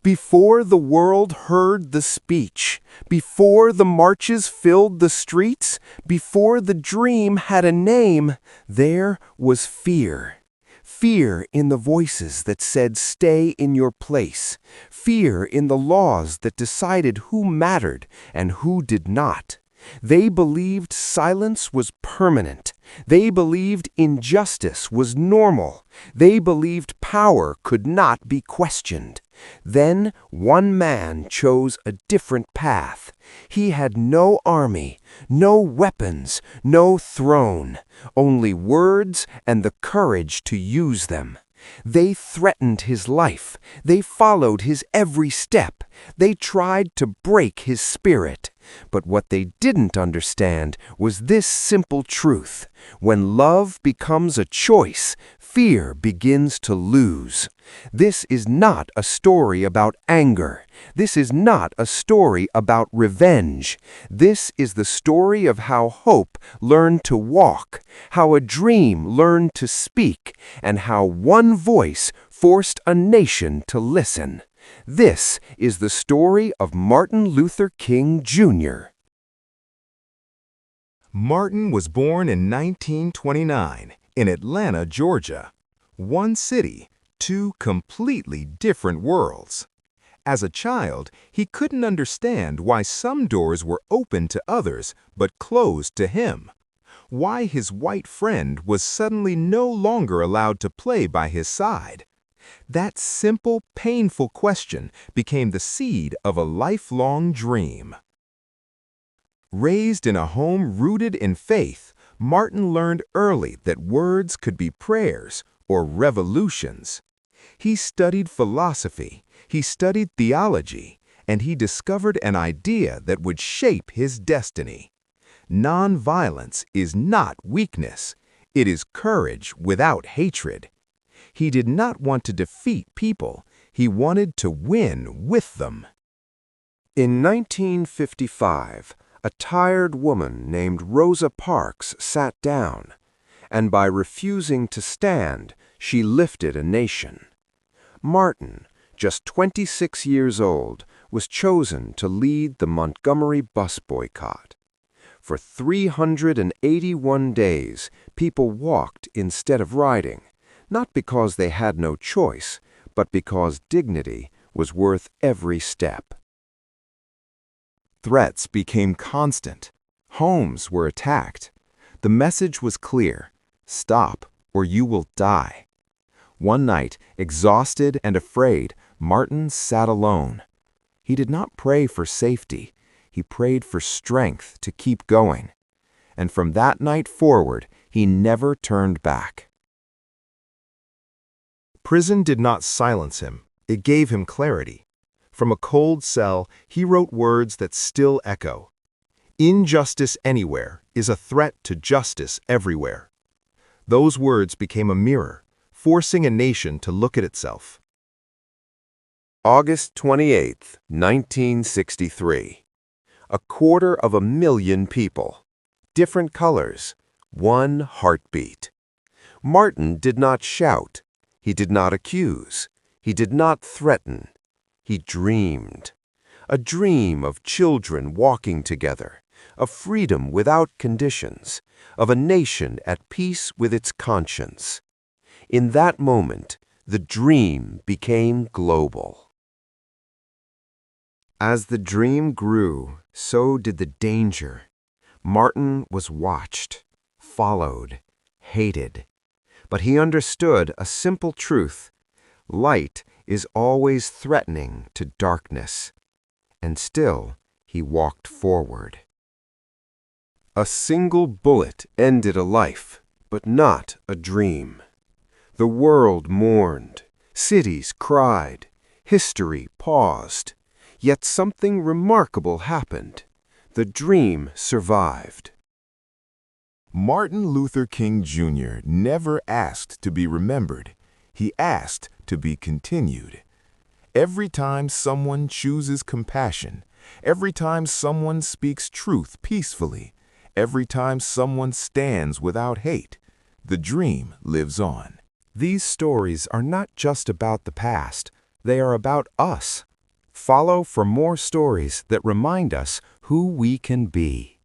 Before the world heard the speech, before the marches filled the streets, before the dream had a name, there was fear. Fear in the voices that said, "Stay in your place." Fear in the laws that decided who mattered and who did not. They believed silence was permanent. They believed injustice was normal. They believed power could not be questioned. Then one man chose a different path. He had no army, no weapons, no throne, only words and the courage to use them. They threatened his life. They followed his every step. They tried to break his spirit. But what they didn't understand was this simple truth. When love becomes a choice, fear begins to lose. This is not a story about anger. This is not a story about revenge. This is the story of how hope learned to walk, how a dream learned to speak, and how one voice forced a nation to listen. This is the story of Martin Luther King, Jr. Martin was born in 1929 in Atlanta, Georgia. One city, two completely different worlds. As a child, he couldn't understand why some doors were open to others but closed to him. Why his white friend was suddenly no longer allowed to play by his side. That simple, painful question became the seed of a lifelong dream. Raised in a home rooted in faith, Martin learned early that words could be prayers or revolutions. He studied philosophy, he studied theology, and he discovered an idea that would shape his destiny. Nonviolence is not weakness. It is courage without hatred. He did not want to defeat people. He wanted to win with them. In 1955, a tired woman named Rosa Parks sat down, and by refusing to stand, she lifted a nation. Martin, just 26 years old, was chosen to lead the Montgomery Bus Boycott. For 381 days, people walked instead of riding, not because they had no choice, but because dignity was worth every step. Threats became constant. Homes were attacked. The message was clear: stop, or you will die. One night, exhausted and afraid, Martin sat alone. He did not pray for safety. He prayed for strength to keep going. And from that night forward, he never turned back. Prison did not silence him. It gave him clarity. From a cold cell, he wrote words that still echo. Injustice anywhere is a threat to justice everywhere. Those words became a mirror, forcing a nation to look at itself. August 28, 1963. 250,000 people. Different colors. One heartbeat. Martin did not shout. He did not accuse. He did not threaten. He dreamed. A dream of children walking together, of freedom without conditions, of a nation at peace with its conscience. In that moment, the dream became global. As the dream grew, so did the danger. Martin was watched, followed, hated. But he understood a simple truth: light is always threatening to darkness. And still, he walked forward. A single bullet ended a life, but not a dream. The world mourned, cities cried, history paused. Yet something remarkable happened. The dream survived. Martin Luther King, Jr. never asked to be remembered. He asked to be continued. Every time someone chooses compassion, every time someone speaks truth peacefully, every time someone stands without hate, the dream lives on. These stories are not just about the past. They are about us, Follow for more stories that remind us who we can be.